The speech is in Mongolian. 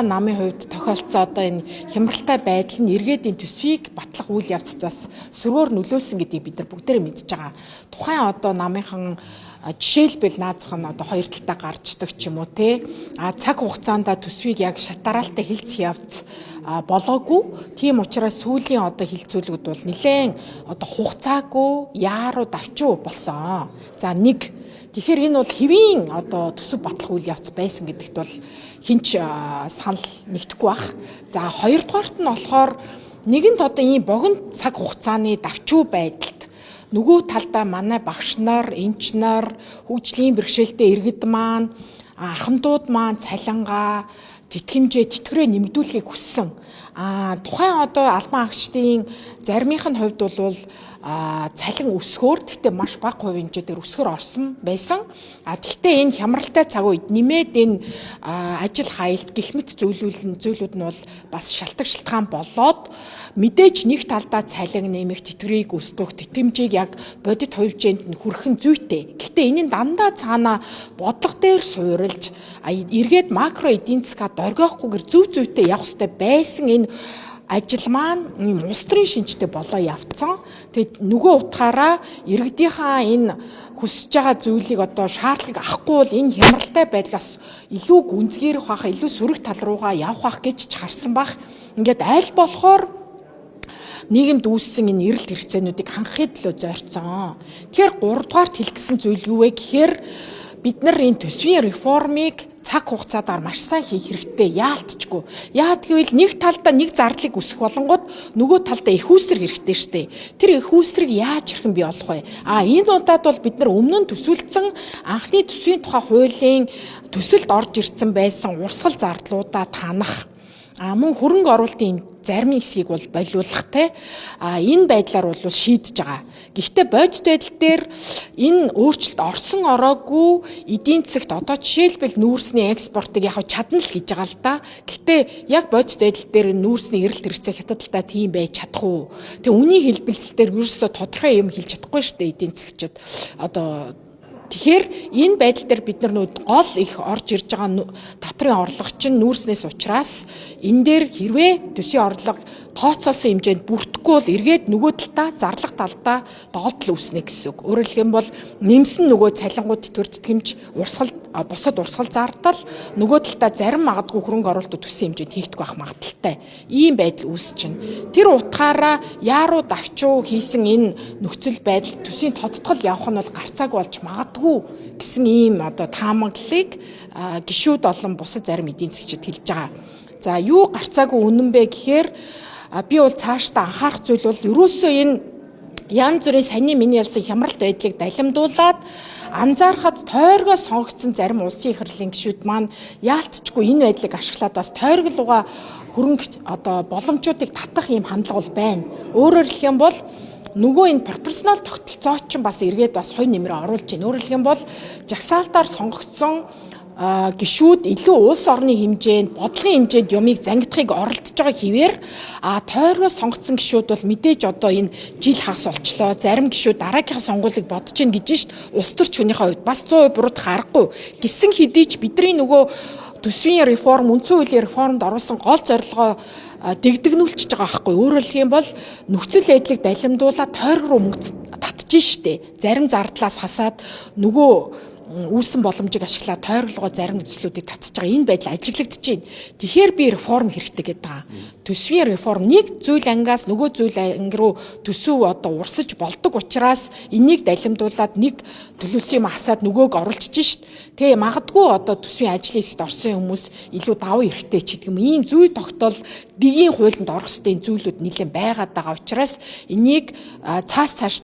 байгаа намын хувьд тохиолдсон одоо энэ хямралтай байдал нь иргэдийн төсвийг батлах үйл явцад бас сөрөөр нөлөөлсөн гэдгийг бид нар бүгдээрээ мэдж байгаа. Тухайн одоо намынхан жишээлбэл наазах нь одоо хоёр талтай гарчдаг ч юм уу те цаг хугацаанд төсвийг яг шатараалтай хилцэх явц болоогүй. Тийм учраас сүүлийн одоо хилцүүлгүүд бол нэлээд одоо хугацаагүй яаруу давчуу болсон. За нэг тэгэхээр энэ бол хэвийн одоо төсөв батлах үйл явц байсан гэдэгт бол хинч санал нэгдэхгүй бах. За хоёрдугаарт нь болохоор нэгэнт одоо ийм богино цаг хугацааны давчуу байдалд нөгөө талдаа манай багш нар, эмч нар, хөгжлийн бэрхшээлтэй иргэд маань, ахмадууд маань цалингаа тэтгэмжээ тэтгэрээ нэмэгдүүлэхийг хүссэн. Тухайн одоо албан агчдын заримынх нь хувьд бол цалин өсгөөр гэхдээ маш бага хувийн хэмжээгээр өсгөр орсон байсан. Гэхдээ энэ хямралтай цаг үед нэмээд энэ ажил хаялт гэх мэт зүйлүүд нь бол бас шалтгаан болоод мэдээж нэг талдаа цалин нэмэх, тэтгэрийг өсгөх, тэтгэмжийг яг бодит хувь хэмжээнд нь хүрэх нь зүйтэй. Гэхдээ энэ дандаа цаана бодлого дээр суурилж эргээд макро эдийн засгаад оргиохгүйгээр зүйтэй явах хэрэгтэй байсан энэ ажил маань улс төрийн шинжтэй болоо явцсан. Тэгэд нөгөө утгаараа иргэдийнхаа энэ хүсэж байгаа зүйлийг одоо шаардлагыг авахгүй бол энэ хямралтай байдлаас илүү гүнзгийрэх бах, илүү сөрөг тал руугаа явах бах гэж харсан бах. Ингээд аль болохоор нийгэмд үүссэн энэ эрэлт хэрэгцээнүүдийг хангахын төлөө зорьцсон. Тэгэхээр 3 дугаарт хэлэх гэсэн зүйл юу вэ гэхээр бид нар энэ төсвийн реформыг цаг хугацаадаар маш сайн хийх хэрэгтэй яалтчгүй. Яад гэвэл нэг талдаа нэг зардлыг өсгөх болонгод нөгөө талдаа их үүсрэг хэрэгтэй штэ. Тэр их үүсрэг яаж хэрхэн бий болох вэ? Энэ удаад бол бид нар өмнө нь төсвөлдсөн анхны төсвийн тухай хуулийн төсөлд орж ирсэн байсан урсгал зардлуудаа танах мөн хөрөнгө оруулалтын зарим хэсгийг бол болиулах те энэ байдлаар бол шийдэж байгаа. Гэхдээ бодит байдал дээр энэ өөрчлөлт орсон ороогүй эдийн засагт одоо жишээлбэл нүүрсний экспортыг яг чадна л гэж байгаа л да. Гэхдээ яг бодит байдал дээр нүүрсний эрэлт хэрэгцээ хятад талдаа тийм байж чадах уу? Тэг үний хэлбэлцэл дээр ерөөсөө тодорхой юм хэлж чадахгүй шүү дээ эдийн засагчид. Одоо тэгэхээр энэ байдал дээр бид нар гол их орж ирж байгаа татрын орлого чинь нүүрснээс учраас энэ дээр хэрвээ төсвийн орлого тооцоосон хэмжээнд бүрдэхгүй бол эргээд нөгөө талдаа зарлах талдаа доолдол үүснэ гэсэн үг. Өөрөөр хэлэх юм бол нэмсэн нөгөө цалингууд тэтгэмж бусад урсгал зардал нөгөө талдаа зарим магадгүй хөрөнгө оруулалт төссөн хэмжээнд хийгдэх байх магадaltaй. Ийм байдал үүсчин. Тэр утгаараа яаруу давчуу хийсэн энэ нөхцөл байдал төсвийн тодтгол явах нь бол гарцаагүй болж магадгүй гэсэн ийм одоо таамаглалыг гишүүд болон бусад зарим эдийн засгчид хэлж байгаа. За юу гарцаагүй үнэн бэ гэхээр би бол цаашдаа анхаарах зүйл бол ерөөсөө энэ янз бүрийн саний миний ялсан хямралт байдлыг далимдуулаад анзаархад тойргоо сонгогдсон зарим улсын их хурлын гишүүд маань яалтчгүй энэ байдлыг ашиглаад бас тойрголууга хөрөнгө одоо боломжуудыг татах юм хандлага бол байна. Өөрөөр хэлэх юм бол нөгөө энэ пропорционал тогтолцоо ч бас эргээд бас хувь нэмрээ оруулж байна. Өөрөөр хэлэх юм бол жагсаалтаар сонгогдсон гишүүд илүү улс орны хэмжээнд, бодлогын хэмжээнд юмыг зангидахыг оролдож байгаа хэвээр тойргоо сонгогдсон гишүүд бол мэдээж одоо энэ жил хагас болчлоо. Зарим гишүүд дараагийнхаа сонгуулийг бодож гин гэж шít. Улс төрч хүнийхээ хувьд бас 100% буруудах аргагүй. Гисэн хэдий ч бидний нөгөө төсвийн реформ, үндсэн хуулийн реформд оруулсан гол зорилгоо дэгдэгнүүлчихэж байгаа байхгүй. Өөрөөр хэлэх юм бол нөхцөл байдлыг далимдуулаад тойрог руу мөнгө татчих штэ. Зарим зардлаас хасаад нөгөө үүсэн боломжийг ашиглаад тойролгоо зарим нөхцлүүдийг татчих байгаа энэ байдал ажиглагдаж байна. Тэгэхээр би реформ хэрэгтэй гэдэг байгаа. Төсвийн реформ нэг зүйл ангиас нөгөө зүйл анги руу төсөв одоо урсаж болдог учраас энийг далимдуулаад нэг төлөвлөсөн юм хасаад нөгөөг оруулчих шít. Тэгээ магадгүй одоо төсвийн ажлын хэсэгт орсон хүмүүс илүү давуу эрхтэй ч гэдэг юм. Ийм зүй тогтоол биеийн хуулинд орох ёстой зүйлүүд нэлээд байгаад байгаа учраас энийг цаас цааш